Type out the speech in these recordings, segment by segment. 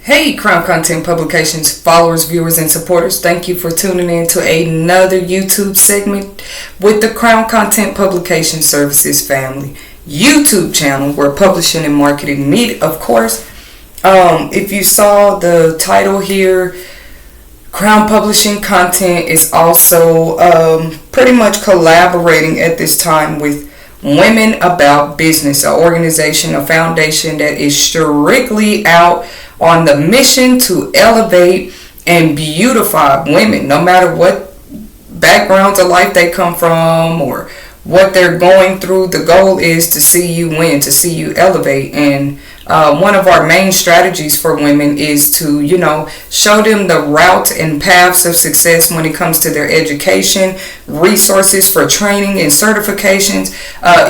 Hey, Crown Content Publications followers, viewers, and supporters. Thank you for tuning in to another YouTube segment with the Crown Content Publication Services family YouTube channel where publishing and marketing meet, of course. If you saw the title here, Crown Publishing Content is also pretty much collaborating at this time with Women About Business, an organization, a foundation that is strictly out on the mission to elevate and beautify women, no matter what backgrounds of life they come from or what they're going through. The goal is to see you win, to see you elevate. And one of our main strategies for women is to, show them the route and paths of success when it comes to their education, resources for training and certifications,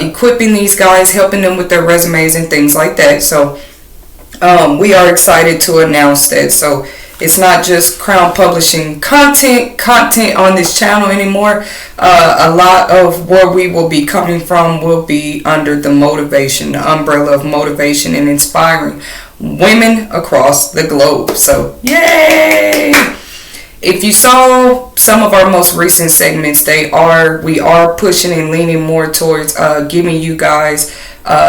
equipping these guys, helping them with their resumes and things like that. So we are excited to announce that. So it's not just Crown Publishing content on this channel anymore. A lot of where we will be coming from will be under the umbrella of motivation and inspiring women across the globe. So yay! If you saw some of our most recent segments, we are pushing and leaning more towards giving you guys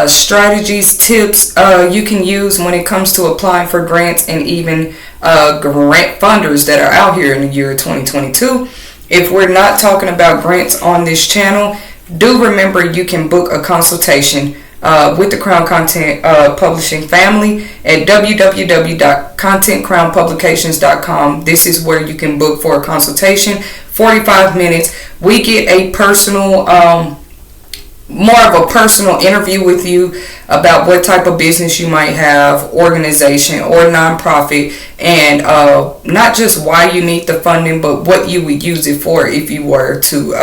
strategies, tips you can use when it comes to applying for grants and even grant funders that are out here in the year 2022. If we're not talking about grants on this channel, do remember you can book a consultation with the Crown Content Publishing family at www.contentcrownpublications.com. This is where you can book for a consultation, 45 minutes. We get a personal more of a personal interview with you about what type of business you might have, organization or nonprofit, and not just why you need the funding, but what you would use it for if you were to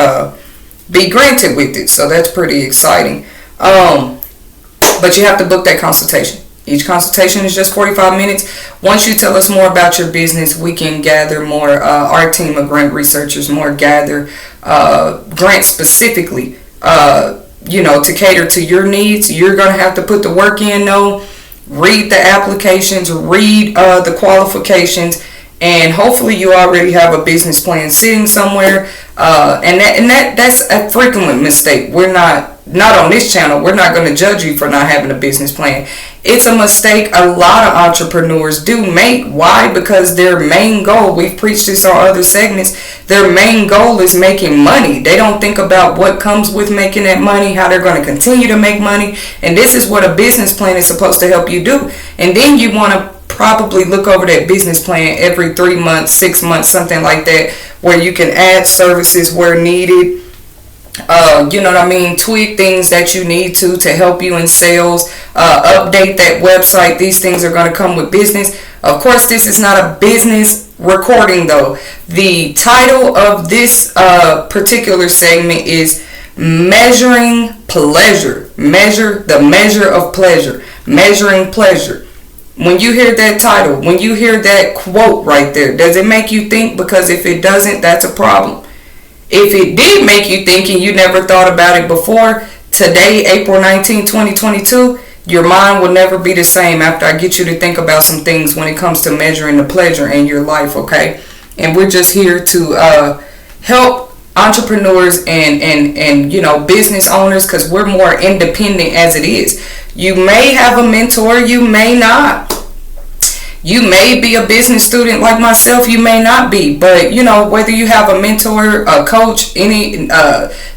be granted with it. So that's pretty exciting. But you have to book that consultation. Each consultation is just 45 minutes. Once you tell us more about your business, we can gather more, our team of grant researchers, gather grants specifically to cater to your needs. You're going to have to put the work in, though. Read the applications, read the qualifications, and hopefully you already have a business plan sitting somewhere. That's a frequent mistake. We're not on this channel. We're not going to judge you for not having a business plan. It's a mistake a lot of entrepreneurs do make. Why? Because their main goal, we've preached this on other segments, their main goal is making money. They don't think about what comes with making that money, how they're going to continue to make money. And this is what a business plan is supposed to help you do. And then you want to probably look over that business plan every 3 months, 6 months, something like that, where you can add services where needed. Tweak things that you need to help you in sales, update that website. These things are going to come with business. Of course, this is not a business recording, though. The title of this particular segment is Measuring Pleasure. Measure the measure of pleasure. Measuring pleasure. When you hear that title, when you hear that quote right there, does it make you think? Because if it doesn't, that's a problem. If it did make you think and you never thought about it before, today, April 19, 2022, your mind will never be the same after I get you to think about some things when it comes to measuring the pleasure in your life, okay? And we're just here to help entrepreneurs and business owners, because we're more independent as it is. You may have a mentor, you may not. You may be a business student like myself, you may not be, but whether you have a mentor, a coach,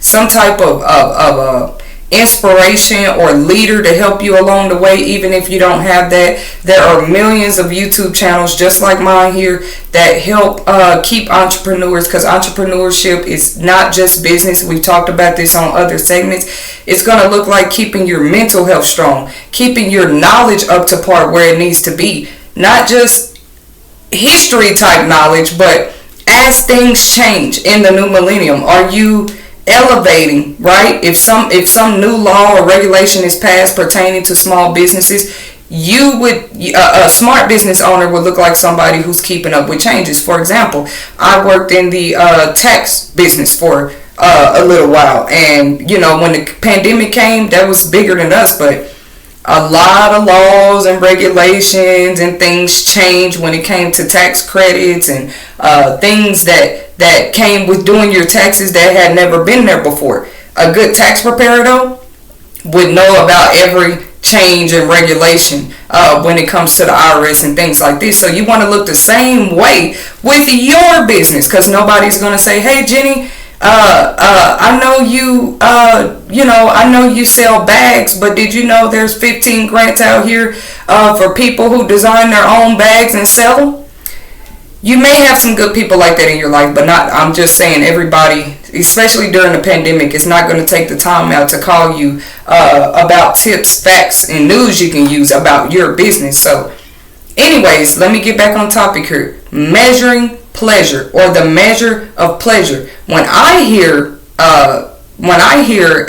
some type of inspiration or leader to help you along the way, even if you don't have that, there are millions of YouTube channels just like mine here that help keep entrepreneurs, because entrepreneurship is not just business. We've talked about this on other segments. It's going to look like keeping your mental health strong, keeping your knowledge up to par where it needs to be. Not just history type knowledge, but as things change in the new millennium, are you elevating, right? If some new law or regulation is passed pertaining to small businesses, a smart business owner would look like somebody who's keeping up with changes. For example, I worked in the tax business for a little while, and when the pandemic came, that was bigger than us, but A lot of laws and regulations and things changed when it came to tax credits and things that came with doing your taxes that had never been there before. A good tax preparer, though, would know about every change and regulation when it comes to the IRS and things like this. So you want to look the same way with your business, because nobody's going to say, hey, Jenny, I know you, I know you sell bags, but did you know there's 15 grants out here for people who design their own bags and sell them? You may have some good people like that in your life, but not, I'm just saying everybody, especially during the pandemic, is not going to take the time out to call you about tips, facts, and news you can use about your business. So anyways, let me get back on topic here. Measuring pleasure, or the measure of pleasure. When I hear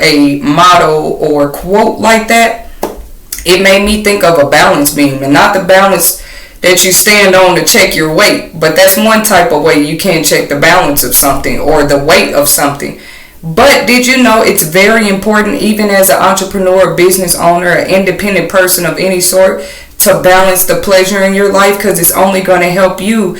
a motto or quote like that, it made me think of a balance beam, and not the balance that you stand on to check your weight, but that's one type of way you can check the balance of something or the weight of something. But did you know it's very important, even as an entrepreneur, business owner, an independent person of any sort, to balance the pleasure in your life, because it's only going to help you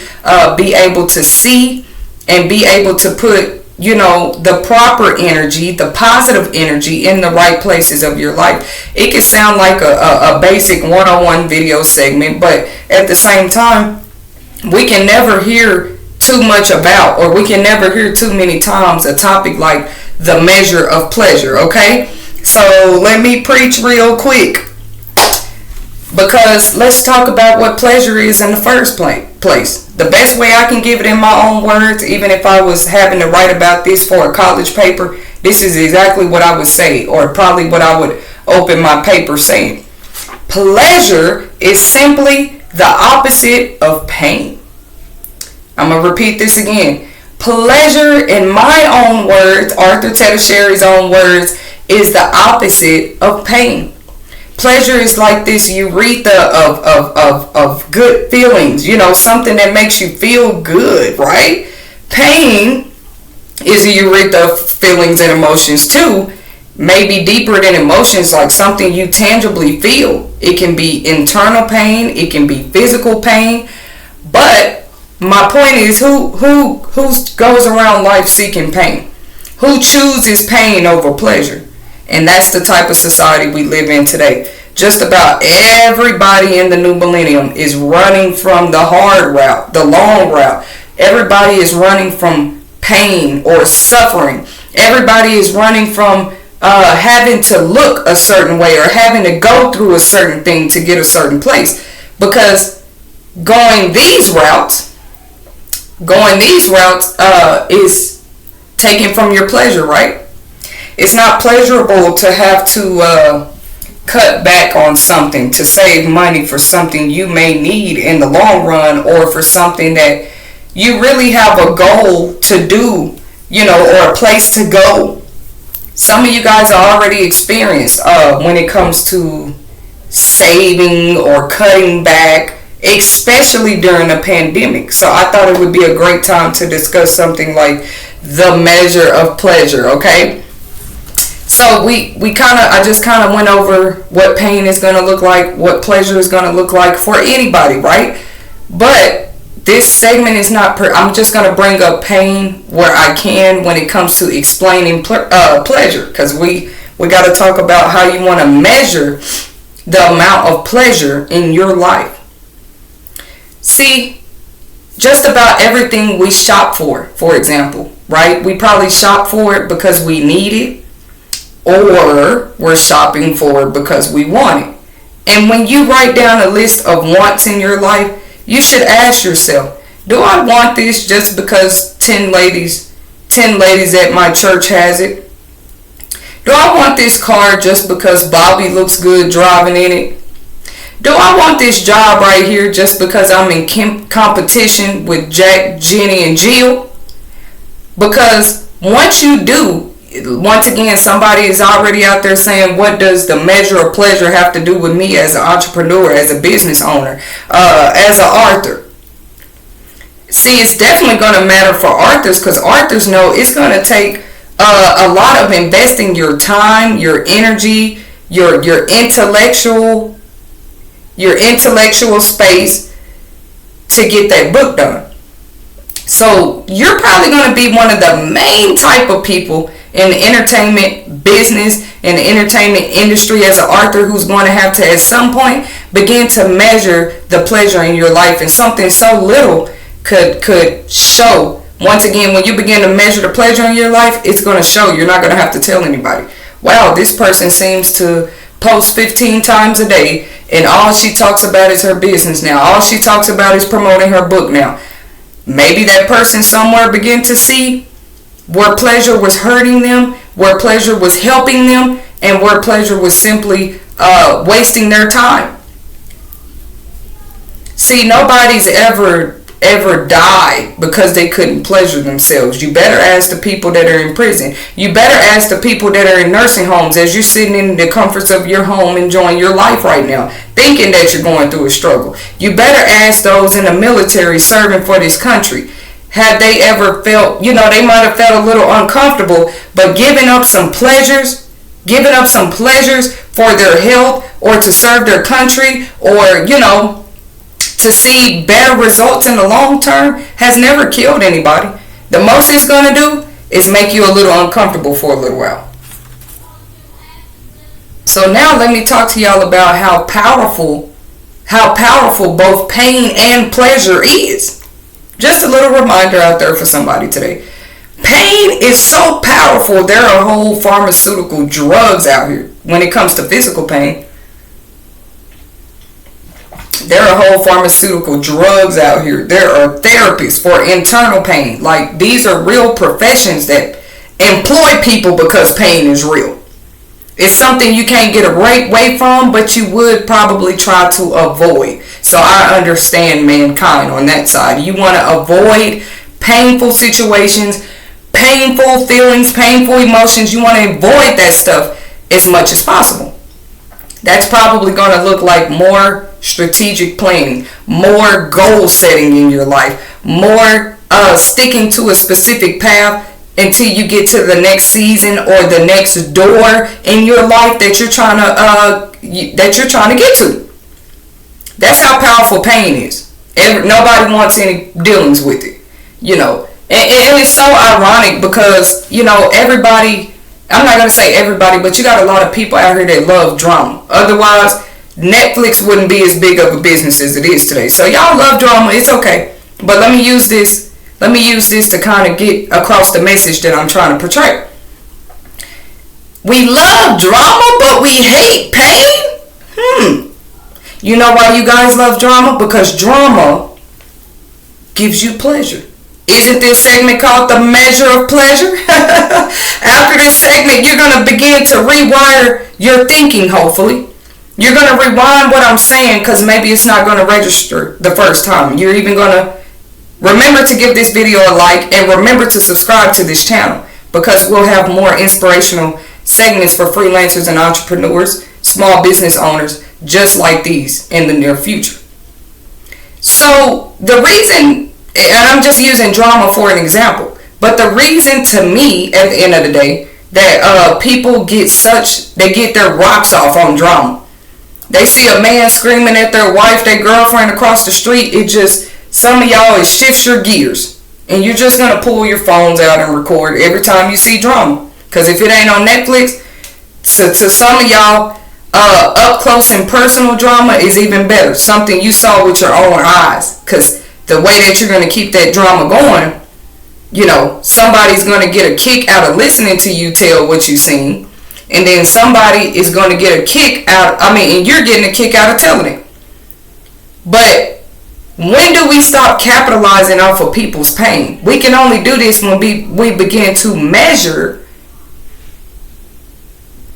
be able to see and be able to put, the proper energy, the positive energy in the right places of your life. It can sound like a basic one-on-one video segment, but at the same time, we can never hear too much about, or we can never hear too many times a topic like the measure of pleasure, okay? So let me preach real quick, because let's talk about what pleasure is in the first place. The best way I can give it in my own words, even if I was having to write about this for a college paper, this is exactly what I would say, or probably what I would open my paper saying. Pleasure is simply the opposite of pain. I'm going to repeat this again. Pleasure, in my own words, Arthur Tedescherry's own words, is the opposite of pain. Pleasure is like this urethra of good feelings, something that makes you feel good, right? Pain is a urethra of feelings and emotions too, maybe deeper than emotions, like something you tangibly feel. It can be internal pain, it can be physical pain, but my point is, who goes around life seeking pain? Who chooses pain over pleasure? And that's the type of society we live in today. Just about everybody in the new millennium is running from the hard route, the long route. Everybody is running from pain or suffering. Everybody is running from having to look a certain way or having to go through a certain thing to get a certain place. Because going these routes is taken from your pleasure, right? It's not pleasurable to have to cut back on something to save money for something you may need in the long run, or for something that you really have a goal to do, or a place to go. Some of you guys are already experienced when it comes to saving or cutting back, especially during a pandemic. So I thought it would be a great time to discuss something like the measure of pleasure, okay? So I just kind of went over what pain is going to look like, what pleasure is going to look like for anybody, right? But this segment is not, I'm just going to bring up pain where I can when it comes to explaining pleasure, because we got to talk about how you want to measure the amount of pleasure in your life. See, just about everything we shop for example, right? We probably shop for it because we need it, or we're shopping for it because we want it. And when you write down a list of wants in your life, you should ask yourself, do I want this just because 10 ladies at my church has it? Do I want this car just because Bobby looks good driving in it? Do I want this job right here just because I'm in competition with Jack, Jenny, and Jill? Because once you do, once again, somebody is already out there saying, what does the measure of pleasure have to do with me as an entrepreneur, as a business owner, as an author? See, it's definitely going to matter for authors, because authors know it's going to take a lot of investing your time, your energy, your intellectual space to get that book done. So you're probably going to be one of the main type of people in the entertainment business, in the entertainment industry, as an author, who's going to have to at some point begin to measure the pleasure in your life. And something so little could show. Once again, when you begin to measure the pleasure in your life, it's going to show. You're not going to have to tell anybody. Wow, this person seems to post 15 times a day, and all she talks about is her business now. All she talks about is promoting her book now. Maybe that person somewhere began to see where pleasure was hurting them, where pleasure was helping them, and where pleasure was simply wasting their time. See, nobody's ever died because they couldn't pleasure themselves. You better ask the people that are in prison. You better ask the people that are in nursing homes as you're sitting in the comforts of your home enjoying your life right now, thinking that you're going through a struggle. You better ask those in the military serving for this country. Have they ever felt, they might have felt a little uncomfortable, but giving up some pleasures for their health, or to serve their country, or, to see better results in the long term, has never killed anybody. The most it's going to do is make you a little uncomfortable for a little while. So now let me talk to y'all about how powerful both pain and pleasure is. Just a little reminder out there for somebody today. Pain is so powerful. There are whole pharmaceutical drugs out here when it comes to physical pain. There are whole pharmaceutical drugs out here. There are therapists for internal pain. Like, these are real professions that employ people because pain is real. It's something you can't get away from, but you would probably try to avoid. So I understand mankind on that side. You want to avoid painful situations, painful feelings, painful emotions. You want to avoid that stuff as much as possible. That's probably going to look like more strategic planning, more goal setting in your life, more sticking to a specific path until you get to the next season or the next door in your life that you're trying to get to. That's how powerful pain is. Nobody wants any dealings with it, and it's so ironic because everybody. I'm not going to say everybody, but you got a lot of people out here that love drama. Otherwise, Netflix wouldn't be as big of a business as it is today. So y'all love drama. It's okay. But let me use this to kind of get across the message that I'm trying to portray. We love drama, but we hate pain? You know why you guys love drama? Because drama gives you pleasure. Isn't this segment called The Measure of Pleasure? After this segment, you're going to begin to rewire your thinking, hopefully. You're going to rewind what I'm saying because maybe it's not going to register the first time. You're even going to remember to give this video a like and remember to subscribe to this channel because we'll have more inspirational segments for freelancers and entrepreneurs, small business owners, just like these in the near future. So the reason, and I'm just using drama for an example, but the reason to me at the end of the day that people get their rocks off on drama. They see a man screaming at their wife, their girlfriend across the street. Some of y'all, it shifts your gears. And you're just going to pull your phones out and record every time you see drama. Because if it ain't on Netflix, to some of y'all, up close and personal drama is even better. Something you saw with your own eyes. Because the way that you're going to keep that drama going, somebody's going to get a kick out of listening to you tell what you've seen. And then somebody is going to get a kick out, and you're getting a kick out of telling it. But when do we stop capitalizing off of people's pain? We can only do this when we begin to measure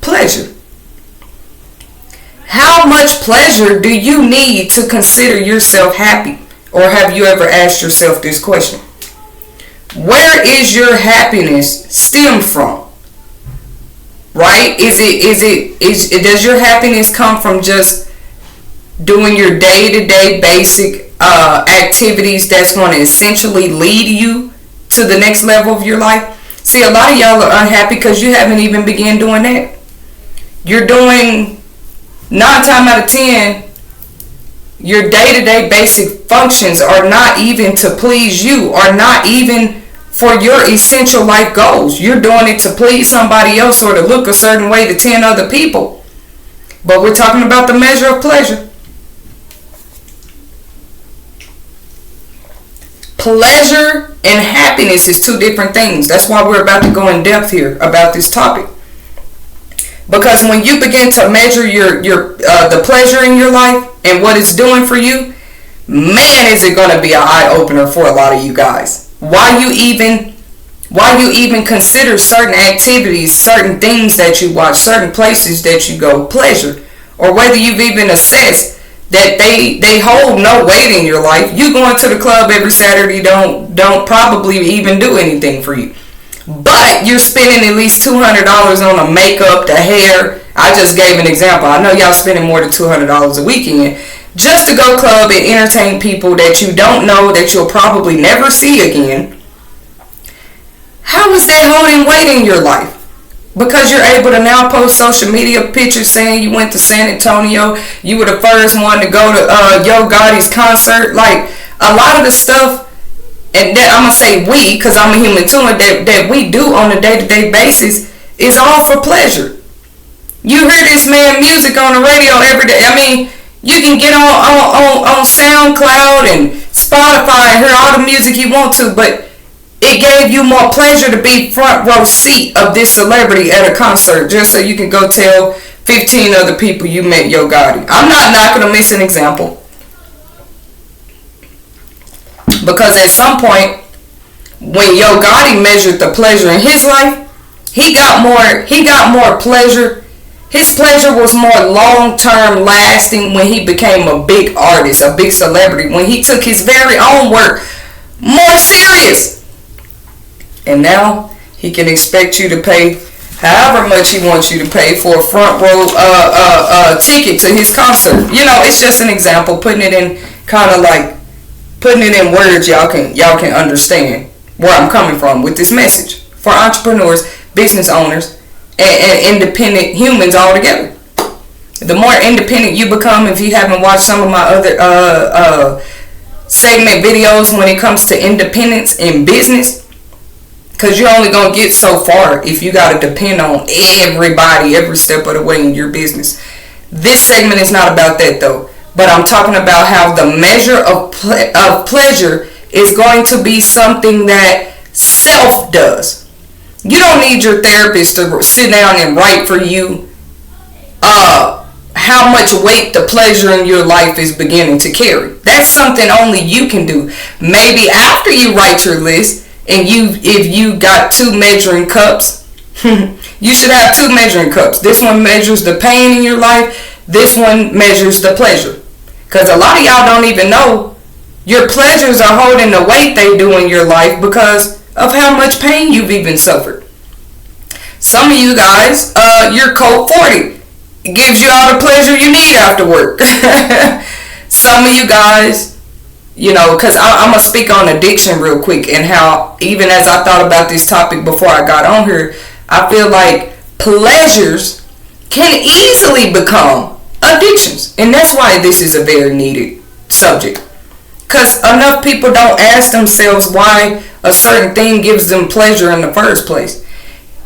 pleasure. How much pleasure do you need to consider yourself happy? Or have you ever asked yourself this question? Where is your happiness stem from? Right? Does your happiness come from just doing your day-to-day basic activities that's going to essentially lead you to the next level of your life? See, a lot of y'all are unhappy because you haven't even begun doing that. You're doing 9 times out of 10, your day-to-day basic functions are not even to please you, are not even for your essential life goals. You're doing it to please somebody else or to look a certain way to 10 other people. But we're talking about the measure of pleasure. Pleasure and happiness is 2 different things. That's why we're about to go in depth here about this topic. Because when you begin to measure the pleasure in your life and what it's doing for you, man, is it going to be an eye-opener for a lot of you guys. Why you even consider certain activities, certain things that you watch, certain places that you go, pleasure, or whether you've even assessed that they hold no weight in your life. You going to the club every Saturday don't probably even do anything for you. But you're spending at least $200 on the makeup, the hair. I just gave an example. I know y'all spending more than $200 a weekend just to go club and entertain people that you don't know, that you'll probably never see again. How is that holding weight in your life? Because you're able to now post social media pictures saying you went to San Antonio, you were the first one to go to Yo Gotti's concert. Like, a lot of the stuff, and that I'm going to say we, because I'm a human too, that we do on a day-to-day basis is all for pleasure. You hear this man music on the radio every day. I mean, you can get on SoundCloud and Spotify and hear all the music you want to, but it gave you more pleasure to be front row seat of this celebrity at a concert just so you can go tell 15 other people you met Yo Gotti. I'm not going to miss an example. Because at some point, when Yo Gotti measured the pleasure in his life, he got more pleasure. His pleasure was more long-term lasting when he became a big artist, a big celebrity, when he took his very own work more serious. And now he can expect you to pay however much he wants you to pay for a front row ticket to his concert. You know, it's just an example, putting it in words y'all can understand where I'm coming from with this message for entrepreneurs, business owners, and independent humans all together. The more independent you become, if you haven't watched some of my other segment videos when it comes to independence in business, because you're only going to get so far if you got to depend on everybody every step of the way in your business. This segment is not about that though. But I'm talking about how the measure of pleasure is going to be something that self does. You don't need your therapist to sit down and write for you how much weight the pleasure in your life is beginning to carry. That's something only you can do. Maybe after you write your list and if you got 2 measuring cups, you should have 2 measuring cups. This one measures the pain in your life. This one measures the pleasure. Because a lot of y'all don't even know your pleasures are holding the weight they do in your life because of how much pain you've even suffered. Some of you guys, your Colt 40 gives you all the pleasure you need after work. Some of you guys, you know, because I'm going to speak on addiction real quick and how even as I thought about this topic before I got on here, I feel like pleasures can easily become addictions, and that's why this is a very needed subject, because enough people don't ask themselves why a certain thing gives them pleasure in the first place.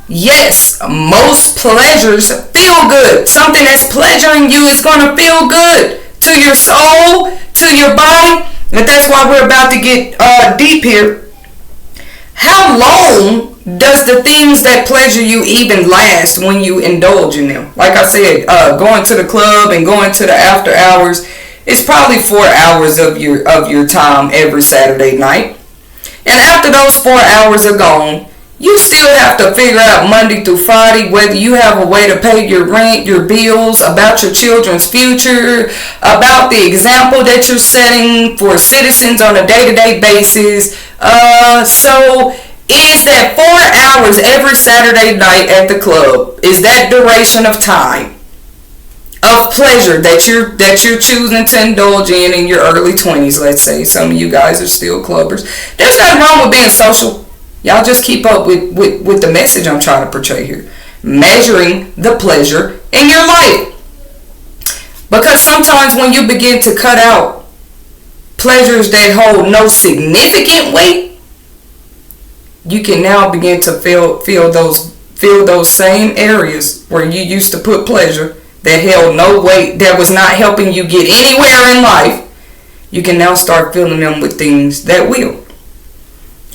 Yes, most pleasures feel good. Something that's pleasuring you is going to feel good to your soul, to your body, and that's why we're about to get deep here. How long does the things that pleasure you even last when you indulge in them? Like I said, going to the club and going to the after hours, it's probably 4 hours of your time every Saturday night. And after those 4 hours are gone, you still have to figure out Monday through Friday whether you have a way to pay your rent, your bills, about your children's future, about the example that you're setting for citizens on a day-to-day basis. So is that 4 hours every Saturday night at the club, is that duration of time of pleasure that you're choosing to indulge in your early 20s, let's say. Some of you guys are still clubbers. There's nothing wrong with being social. Y'all just keep up with the message I'm trying to portray here. measuring the pleasure in your life. Because sometimes when you begin to cut out pleasures that hold no significant weight, you can now begin to feel those same areas where you used to put pleasure that held no weight, that was not helping you get anywhere in life. You can now start filling them with things that will.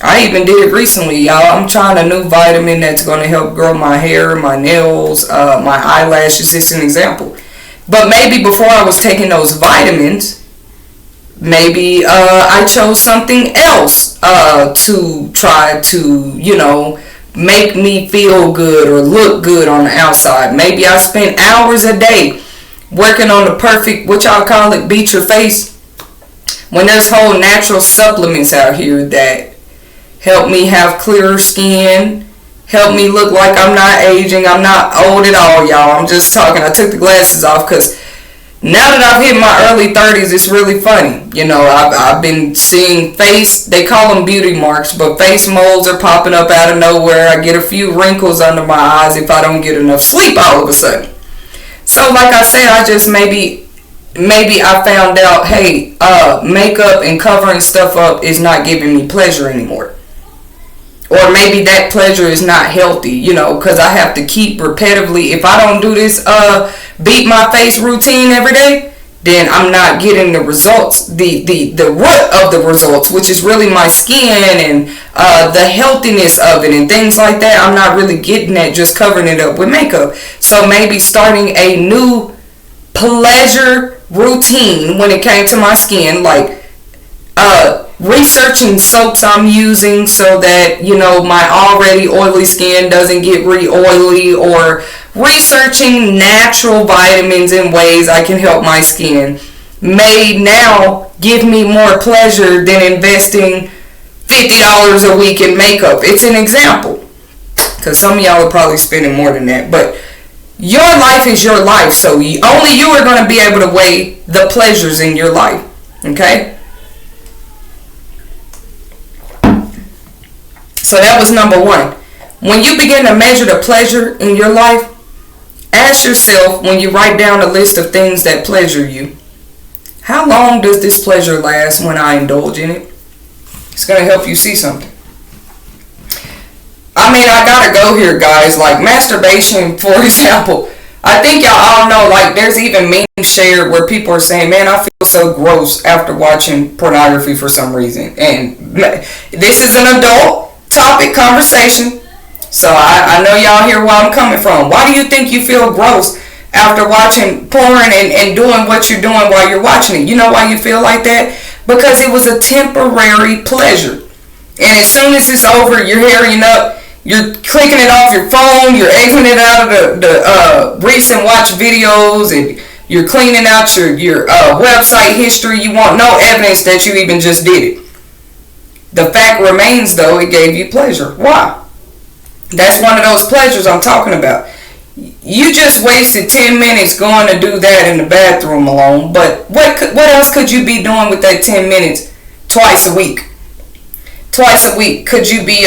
I even did it recently, y'all. I'm trying a new vitamin that's going to help grow my hair, my nails, my eyelashes. It's an example. But maybe before I was taking those vitamins, maybe I chose something else to try to, make me feel good or look good on the outside. Maybe I spent hours a day working on the perfect, what y'all call it, beat your face. When there's whole natural supplements out here that help me have clearer skin, help me look like I'm not aging, I'm not old at all, y'all. I'm just talking. I took the glasses off because now that I've hit my early 30s, it's really funny. I've been seeing they call them beauty marks, but face moles are popping up out of nowhere. I get a few wrinkles under my eyes if I don't get enough sleep all of a sudden. So like I said, I just maybe I found out, hey, makeup and covering stuff up is not giving me pleasure anymore. Or maybe that pleasure is not healthy, because I have to keep repetitively. If I don't do this beat my face routine every day, then I'm not getting the results, the root of the results, which is really my skin and the healthiness of it and things like that. I'm not really getting that just covering it up with makeup. So maybe starting a new pleasure routine when it came to my skin, like researching soaps I'm using so that my already oily skin doesn't get re-oily, or researching natural vitamins and ways I can help my skin may now give me more pleasure than investing $50 a week in makeup. It's an example, because some of y'all are probably spending more than that, but your life is your life, so only you are going to be able to weigh the pleasures in your life. Okay? So that was number one. When you begin to measure the pleasure in your life, ask yourself, when you write down a list of things that pleasure you, how long does this pleasure last when I indulge in it? It's going to help you see something. I gotta go here, guys. Like masturbation, for example. I think y'all all know, like, there's even memes shared where people are saying, man, I feel so gross after watching pornography for some reason. And this is an adult topic conversation, so I know y'all hear where I'm coming from. Why do you think you feel gross after watching porn and doing what you're doing while you're watching it? You know why you feel like that? Because it was a temporary pleasure. And as soon as it's over, you're hurrying up, you're clicking it off your phone, you're exiting it out of the recent watch videos, and you're cleaning out your website history. You want no evidence that you even just did it. The fact remains, though, it gave you pleasure. Why? That's one of those pleasures I'm talking about. You just wasted 10 minutes going to do that in the bathroom alone, but what else could you be doing with that 10 minutes twice a week? Twice a week. Could you be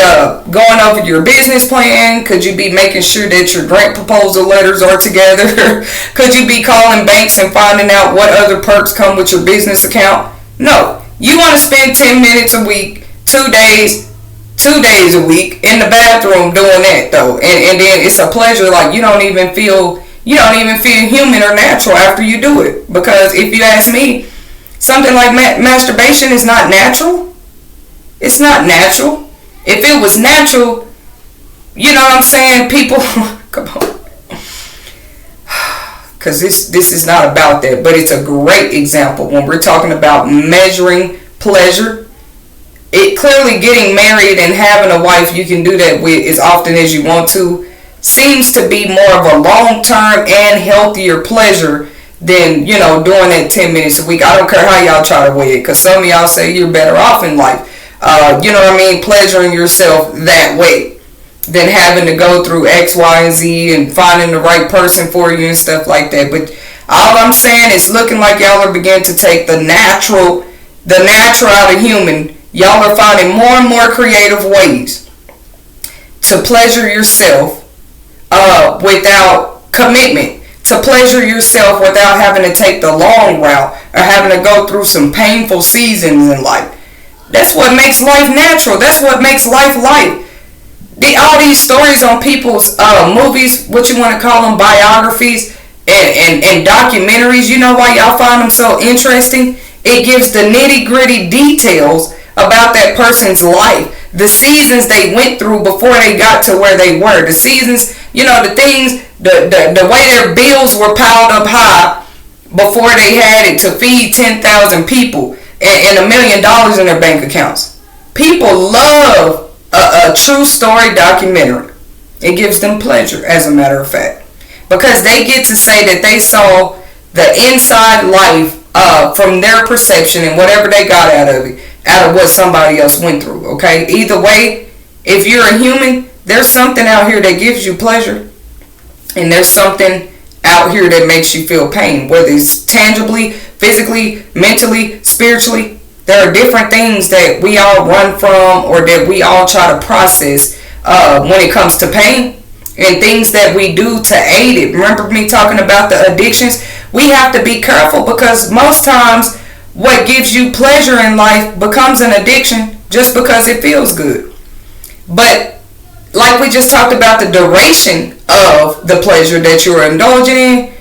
going over your business plan? Could you be making sure that your grant proposal letters are together? Could you be calling banks and finding out what other perks come with your business account? No. You want to spend 10 minutes a week, 2 days a week in the bathroom doing that, though. And then it's a pleasure, like you don't even feel human or natural after you do it. Because if you ask me, something like masturbation is not natural. It's not natural. If it was natural, you know what I'm saying? People, come on. Because this is not about that. But it's a great example when we're talking about measuring pleasure. It clearly, getting married and having a wife you can do that with as often as you want to seems to be more of a long-term and healthier pleasure than, doing that 10 minutes a week. I don't care how y'all try to weigh it, because some of y'all say you're better off in life. Pleasuring yourself that way than having to go through X, Y, and Z and finding the right person for you and stuff like that. But all I'm saying is, looking like y'all are beginning to take the natural out of human. Y'all are finding more and more creative ways to pleasure yourself without commitment, to pleasure yourself without having to take the long route or having to go through some painful seasons in life. That's what makes life natural. That's what makes life life. All these stories on people's movies, what you want to call them, biographies and documentaries, you know why y'all find them so interesting? It gives the nitty gritty details about that person's life, the seasons they went through before they got to where they were, the seasons, the things, the way their bills were piled up high before they had it to feed 10,000 people and $1 million in their bank accounts. People love a true story documentary. It gives them pleasure, as a matter of fact, because they get to say that they saw the inside life from their perception and whatever they got out of it, out of what somebody else went through. Okay, either way, if you're a human, there's something out here that gives you pleasure, and there's something out here that makes you feel pain, whether it's tangibly, physically, mentally, spiritually. There are different things that we all run from or that we all try to process when it comes to pain, and things that we do to aid it. Remember me talking about the addictions? We have to be careful, because most times what gives you pleasure in life becomes an addiction just because it feels good. But like we just talked about, the duration of the pleasure that you're indulging in,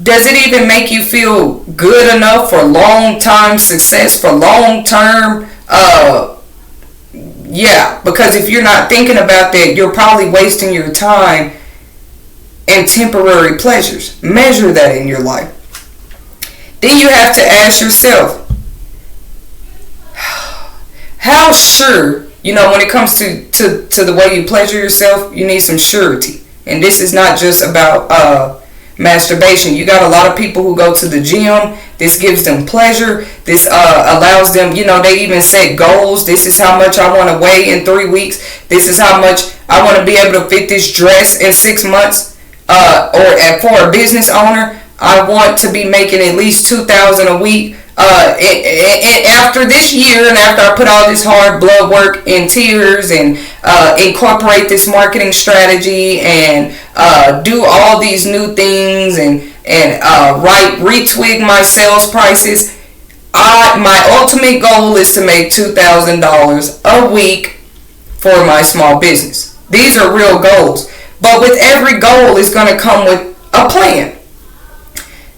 does it even make you feel good enough for long-time success, for long-term? Yeah, because if you're not thinking about that, you're probably wasting your time in temporary pleasures. Measure that in your life. Then you have to ask yourself, how sure, when it comes to the way you pleasure yourself, you need some surety. And this is not just about masturbation. You got a lot of people who go to the gym. This gives them pleasure. This allows them, they even set goals. This is how much I want to weigh in 3 weeks. This is how much I want to be able to fit this dress in 6 months. For a business owner, I want to be making at least $2,000 a week. After this year, and after I put all this hard blood work and tears and incorporate this marketing strategy and do all these new things and retwig my sales prices, my ultimate goal is to make $2,000 a week for my small business. These are real goals, but with every goal is going to come with a plan.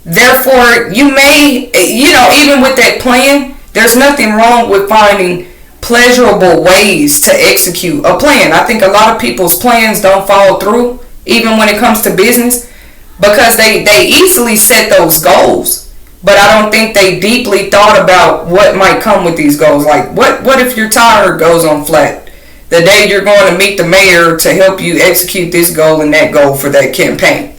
Therefore, you may, even with that plan, there's nothing wrong with finding pleasurable ways to execute a plan. I think a lot of people's plans don't follow through, even when it comes to business, because they easily set those goals, but I don't think they deeply thought about what might come with these goals. Like, what if your tire goes on flat the day you're going to meet the mayor to help you execute this goal and that goal for that campaign?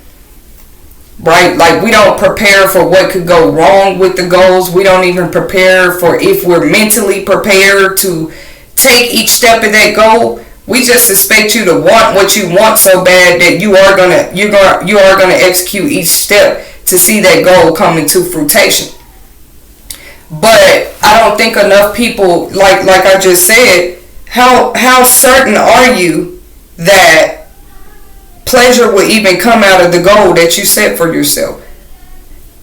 Right? Like, we don't prepare for what could go wrong with the goals. We don't even prepare for if we're mentally prepared to take each step of that goal. We just expect you to want what you want so bad that you are gonna execute each step to see that goal come into fruition. But I don't think enough people, like I just said, how certain are you that pleasure will even come out of the goal that you set for yourself?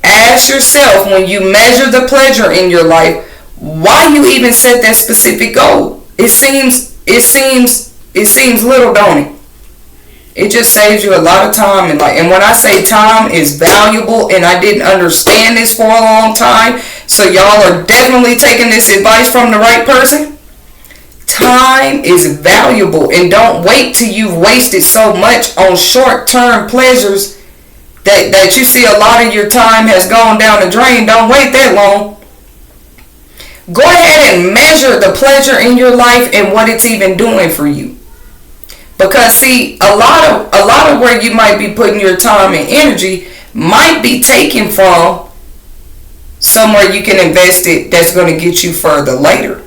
Ask yourself, when you measure the pleasure in your life, why you even set that specific goal. It seems little, don't it? It just saves you a lot of time in life. And when I say time is valuable, and I didn't understand this for a long time, so y'all are definitely taking this advice from the right person. Time is valuable, and don't wait till you've wasted so much on short-term pleasures that you see a lot of your time has gone down the drain. Don't wait that long. Go ahead and measure the pleasure in your life and what it's even doing for you. Because see, a lot of where you might be putting your time and energy might be taken from somewhere you can invest it that's going to get you further later.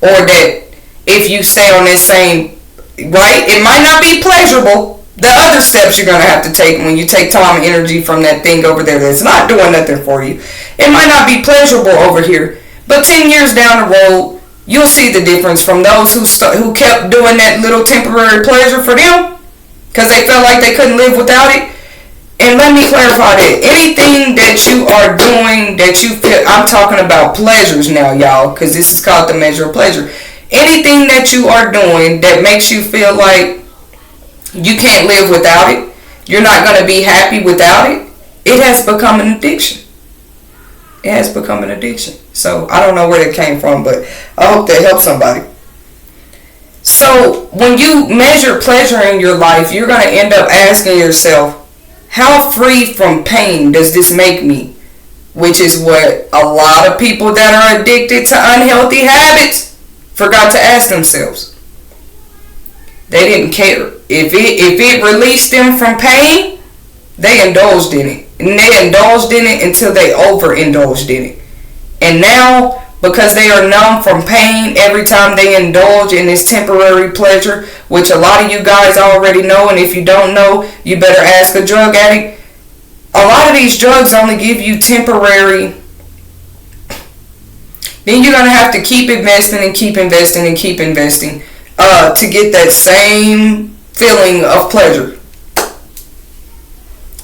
Or that if you stay on this same, right, it might not be pleasurable. The other steps you're going to have to take when you take time and energy from that thing over there that's not doing nothing for you. It might not be pleasurable over here, but 10 years down the road, you'll see the difference from those who kept doing that little temporary pleasure for them because they felt like they couldn't live without it. And let me clarify that. Anything that you are doing that you feel, I'm talking about pleasures now, y'all, because this is called the measure of pleasure. Anything that you are doing that makes you feel like you can't live without it, you're not going to be happy without it, it has become an addiction. It has become an addiction. So I don't know where that came from, but I hope that helps somebody. So when you measure pleasure in your life, you're going to end up asking yourself, how free from pain does this make me? Which is what a lot of people that are addicted to unhealthy habits forgot to ask themselves. They didn't care. If it released them from pain, they indulged in it. And they indulged in it until they overindulged in it. And now, because they are numb from pain every time they indulge in this temporary pleasure, which a lot of you guys already know, and if you don't know, you better ask a drug addict. A lot of these drugs only give you temporary. Then you're going to have to keep investing and keep investing and keep investing to get that same feeling of pleasure.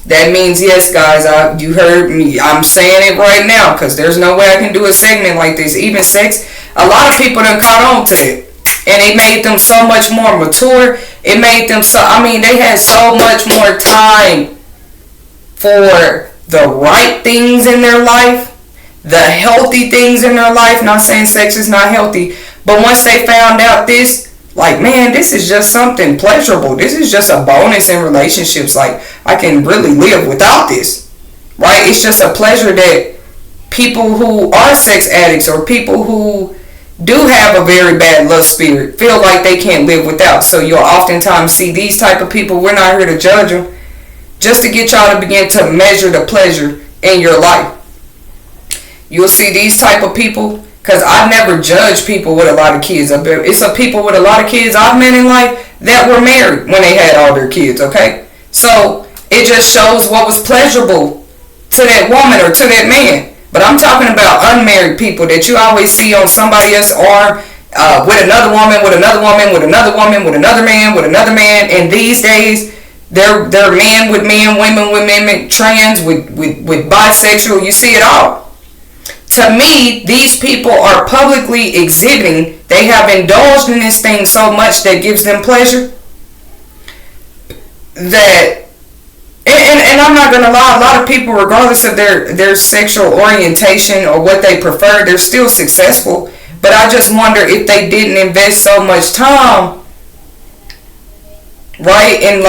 That means, yes, guys, you heard me. I'm saying it right now because there's no way I can do a segment like this. Even sex, a lot of people done caught on to it. And it made them so much more mature. It made them they had so much more time for the right things in their life, the healthy things in their life. Not saying sex is not healthy, but once they found out this, like, man, this is just something pleasurable. This is just a bonus in relationships. Like, I can really live without this, right? It's just a pleasure that people who are sex addicts or people who do have a very bad lust spirit feel like they can't live without. So you'll oftentimes see these type of people. We're not here to judge them, just to get y'all to begin to measure the pleasure in your life. You'll see these type of people, because I never judge people with a lot of kids. It's a people with a lot of kids I've met in life that were married when they had all their kids, okay? So it just shows what was pleasurable to that woman or to that man. But I'm talking about unmarried people that you always see on somebody else's arm with another woman, with another woman, with another woman, with another man, with another man. And these days, they're men with men, women with women, trans with bisexual. You see it all. To me, these people are publicly exhibiting, they have indulged in this thing so much that gives them pleasure that, and I'm not going to lie, a lot of people, regardless of their sexual orientation or what they prefer, they're still successful. But I just wonder if they didn't invest so much time, right, in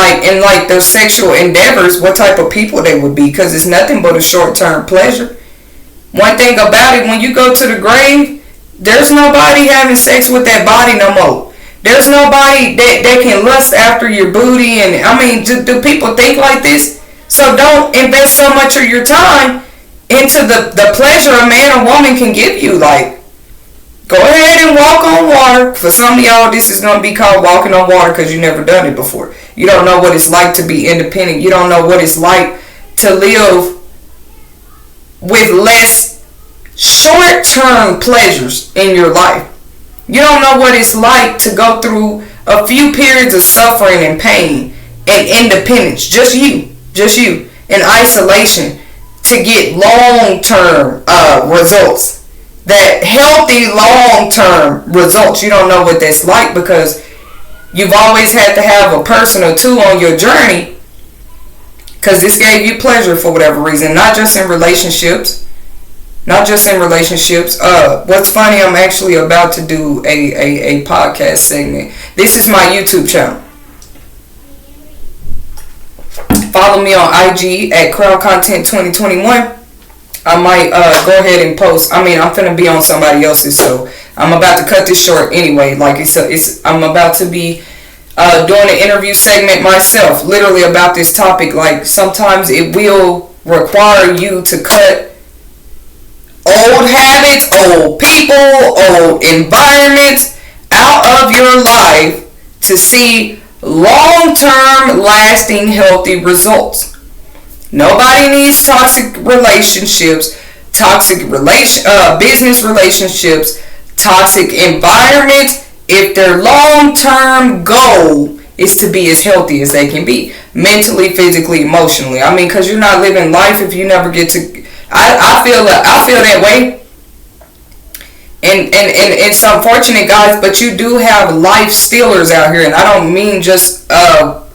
their sexual endeavors, what type of people they would be, because it's nothing but a short-term pleasure. One thing about it, when you go to the grave, there's nobody having sex with that body no more. There's nobody that can lust after your booty. And do people think like this? So don't invest so much of your time into the pleasure a man or woman can give you. Like, go ahead and walk on water. For some of y'all, this is going to be called walking on water because you never done it before. You don't know what it's like to be independent. You don't know what it's like to live with less short-term pleasures in your life. You don't know what it's like to go through a few periods of suffering and pain and independence, just you, in isolation, to get long-term results, that healthy long-term results. You don't know what that's like because you've always had to have a person or two on your journey, because this gave you pleasure for whatever reason, not just in relationships. What's funny, I'm actually about to do a podcast segment. This is my YouTube channel. Follow me on IG at Crown Content 2021. I might go ahead and post. I'm finna be on somebody else's, so I'm about to cut this short anyway. Like I'm about to be doing an interview segment myself, literally about this topic. Like, sometimes it will require you to cut old habits, old people, old environments out of your life to see long-term, lasting, healthy results. Nobody needs toxic relationships, business relationships, toxic environments if their long-term goal is to be as healthy as they can be, mentally, physically, emotionally. I mean, because you're not living life if you never get to. I feel that way. And it's unfortunate, guys, but you do have life stealers out here, and I don't mean just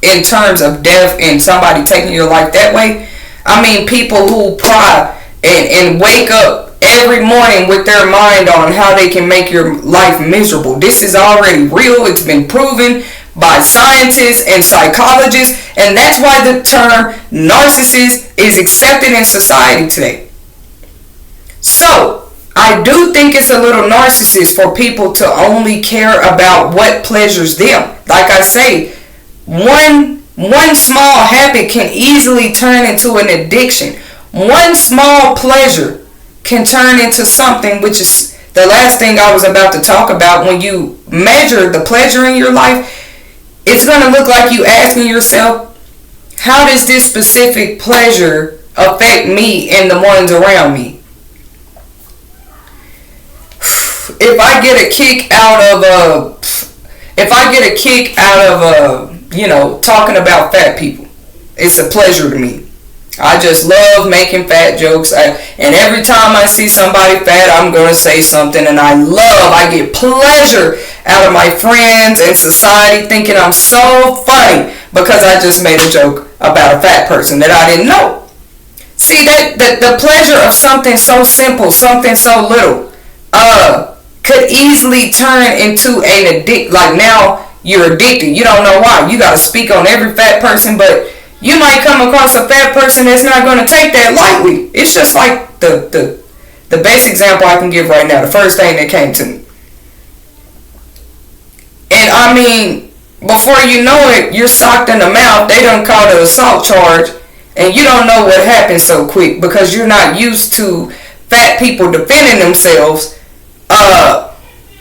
in terms of death and somebody taking your life that way. I mean people who pry and wake up every morning with their mind on how they can make your life miserable. This is already real. It's been proven by scientists and psychologists, and that's why the term narcissist is accepted in society today. So I do think it's a little narcissist for people to only care about what pleasures them. Like I say, one small habit can easily turn into an addiction. One small pleasure can turn into something, which is the last thing I was about to talk about. When you measure the pleasure in your life, it's going to look like you asking yourself, how does this specific pleasure affect me and the ones around me? If I get a kick out of talking about fat people, it's a pleasure to me. I just love making fat jokes, and every time I see somebody fat, I'm going to say something, and I get pleasure out of my friends and society thinking I'm so funny because I just made a joke about a fat person that I didn't know. See, that the pleasure of something so simple, something so little, could easily turn into an addict. Like now you're addicted. You don't know why. You got to speak on every fat person, but you might come across a fat person that's not going to take that lightly. It's just like the best example I can give right now. The first thing that came to me. And I mean, before you know it, you're socked in the mouth. They done called an assault charge, and you don't know what happened so quick because you're not used to fat people defending themselves.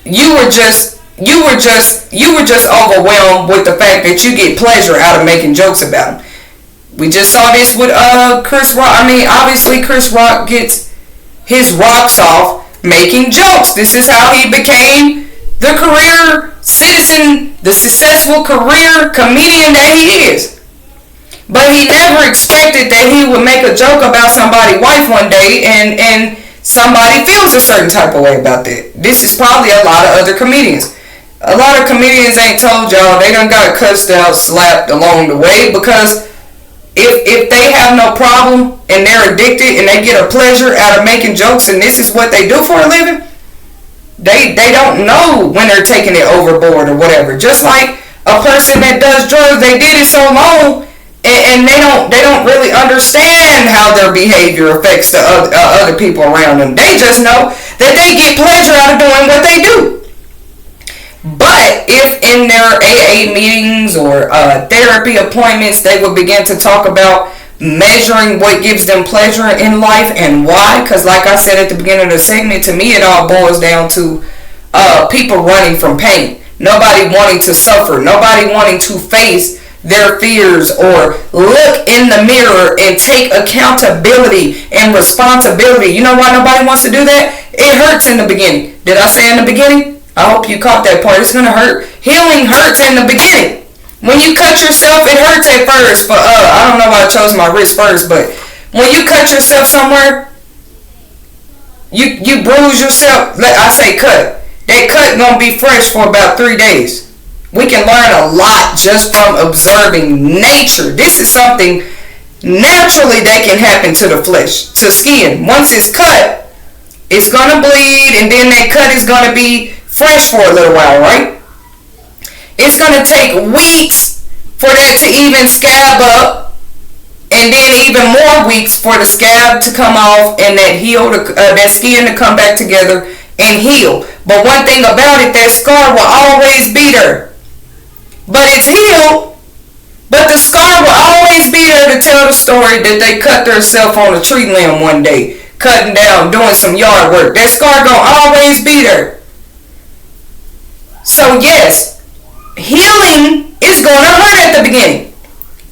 You were just overwhelmed with the fact that you get pleasure out of making jokes about them. We just saw this with Chris Rock. I mean, obviously Chris Rock gets his rocks off making jokes. This is how he became the career citizen, the successful career comedian that he is. But he never expected that he would make a joke about somebody's wife one day and somebody feels a certain type of way about that. This is probably a lot of other comedians. A lot of comedians ain't told y'all they done got cussed out, slapped along the way, because if they have no problem and they're addicted and they get a pleasure out of making jokes and this is what they do for a living, they don't know when they're taking it overboard or whatever. Just like a person that does drugs, they did it so long and they don't really understand how their behavior affects the other people around them. They just know that they get pleasure out of doing what they do. But if in their AA meetings or therapy appointments they would begin to talk about measuring what gives them pleasure in life and why, because like I said at the beginning of the segment, to me it all boils down to people running from pain. Nobody wanting to suffer. Nobody wanting to face their fears or look in the mirror and take accountability and responsibility. You know why nobody wants to do that? It hurts in the beginning. Did I say in the beginning? I hope you caught that part. It's going to hurt. Healing hurts in the beginning. When you cut yourself, it hurts at first. I don't know why I chose my wrist first, but when you cut yourself somewhere, you bruise yourself. I say cut. That cut going to be fresh for about 3 days. We can learn a lot just from observing nature. This is something naturally that can happen to the flesh, to skin. Once it's cut, it's going to bleed, and then that cut is going to be fresh for a little while, right? It's going to take weeks for that to even scab up, and then even more weeks for the scab to come off and that skin to come back together and heal. But one thing about it, that scar will always be there. But it's healed, but the scar will always be there to tell the story that they cut themselves on a tree limb one day, cutting down, doing some yard work. That scar gonna always be there. So yes, healing is gonna hurt at the beginning.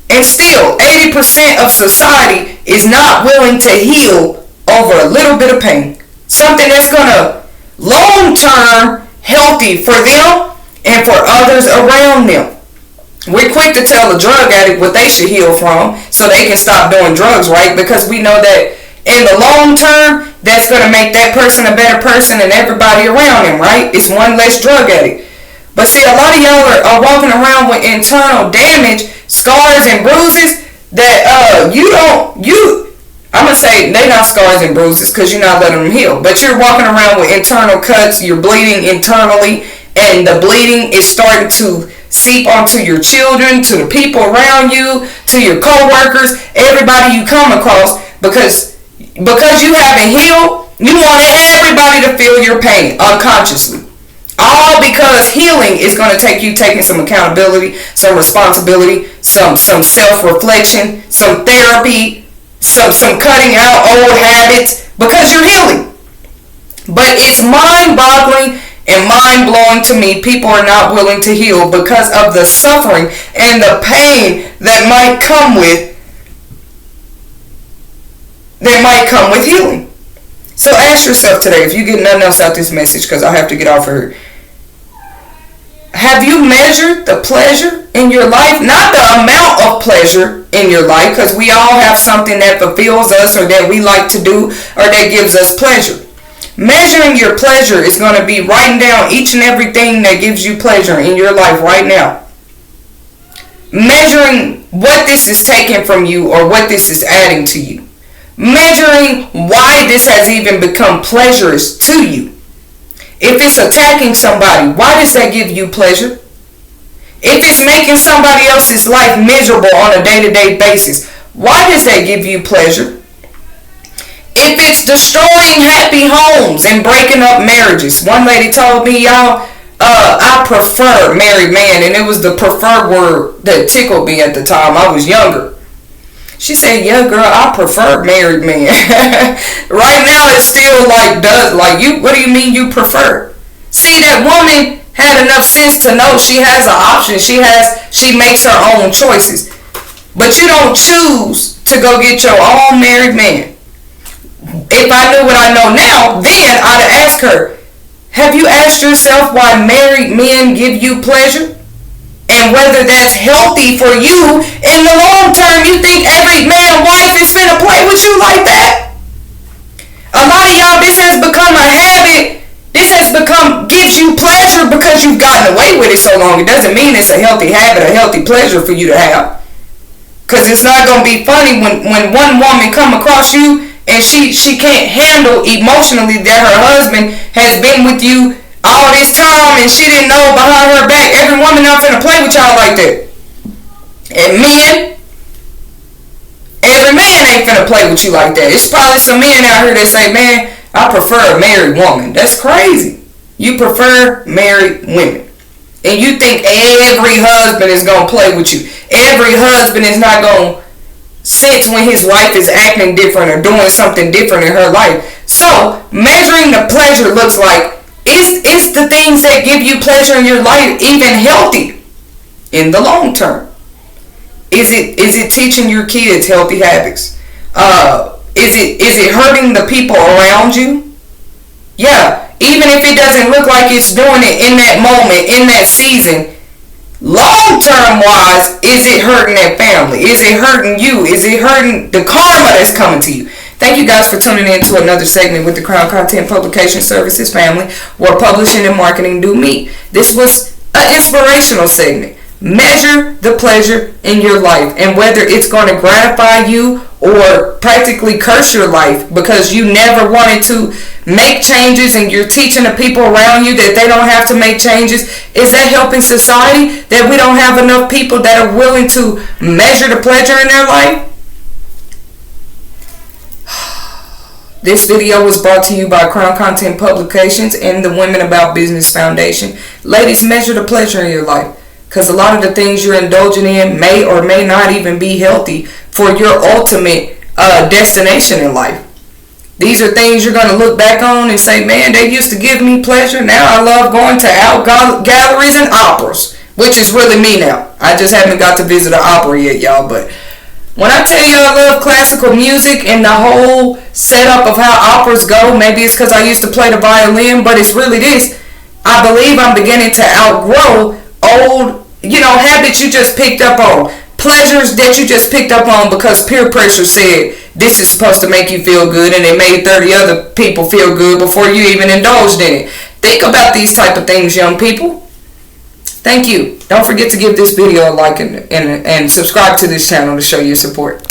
And still, 80% of society is not willing to heal over a little bit of pain. Something that's gonna long-term healthy for them and for others around them. We're quick to tell a drug addict what they should heal from so they can stop doing drugs, right? Because we know that in the long term, that's going to make that person a better person and everybody around him, right? It's one less drug addict. But see, a lot of y'all are walking around with internal damage, scars and bruises that I'm going to say they're not scars and bruises because you're not letting them heal. But you're walking around with internal cuts, you're bleeding internally, and the bleeding is starting to seep onto your children, to the people around you, to your co-workers, everybody you come across, because you haven't healed, you want everybody to feel your pain unconsciously. All because healing is going to take you taking some accountability, some responsibility, some self-reflection, some therapy, some cutting out old habits, because you're healing. But it's mind-boggling and mind-blowing to me. People are not willing to heal because of the suffering and the pain that might come with healing. So ask yourself today, if you get nothing else out this message, because I have to get off of here. Have you measured the pleasure in your life? Not the amount of pleasure in your life, because we all have something that fulfills us or that we like to do or that gives us pleasure. Measuring your pleasure is going to be writing down each and everything that gives you pleasure in your life right now. Measuring what this is taking from you or what this is adding to you. Measuring why this has even become pleasurous to you. If it's attacking somebody, why does that give you pleasure? If it's making somebody else's life miserable on a day-to-day basis, why does that give you pleasure? If it's destroying happy homes and breaking up marriages. One lady told me, y'all, I prefer married man, and it was the preferred word that tickled me at the time. I was younger. She said, yeah, girl, I prefer married men. Right now, it's still you. What do you mean you prefer? See, that woman had enough sense to know she has an option. She makes her own choices. But you don't choose to go get your own married man. If I knew what I know now, then I'd have asked her, have you asked yourself why married men give you pleasure? And whether that's healthy for you in the long term. You think every man wife is finna play with you like that? A lot of y'all, this has become a habit. This has gives you pleasure because you've gotten away with it so long. It doesn't mean it's a healthy habit, a healthy pleasure for you to have. Because it's not going to be funny when one woman come across you and she can't handle emotionally that her husband has been with you all this time and she didn't know behind her back. Every woman not finna play with y'all like that. And men, every man ain't finna play with you like that. It's probably some men out here that say, man, I prefer a married woman. That's crazy. You prefer married women. And you think every husband is gonna play with you. Every husband is not gonna sense when his wife is acting different or doing something different in her life. So, measuring the pleasure looks like, is the things that give you pleasure in your life even healthy in the long term? Is it teaching your kids healthy habits? Is it hurting the people around you? Yeah, even if it doesn't look like it's doing it in that moment, in that season, long term wise, is it hurting that family? Is it hurting you? Is it hurting the karma that's coming to you? Thank you guys for tuning in to another segment with the Crown Content Publication Services family, where publishing and marketing do meet. This was an inspirational segment. Measure the pleasure in your life, and whether it's going to gratify you or practically curse your life because you never wanted to make changes and you're teaching the people around you that they don't have to make changes. Is that helping society, that we don't have enough people that are willing to measure the pleasure in their life? This video was brought to you by Crown Content Publications and the Women About Business Foundation. Ladies, measure the pleasure in your life, because a lot of the things you're indulging in may or may not even be healthy for your ultimate destination in life. These are things you're going to look back on and say, man, they used to give me pleasure. Now I love going to art galleries and operas, which is really me now. I just haven't got to visit an opera yet, y'all, but when I tell you I love classical music and the whole setup of how operas go, maybe it's because I used to play the violin, but it's really this. I believe I'm beginning to outgrow old habits you just picked up on, pleasures that you just picked up on because peer pressure said this is supposed to make you feel good, and it made 30 other people feel good before you even indulged in it. Think about these type of things, young people. Thank you. Don't forget to give this video a like and subscribe to this channel to show your support.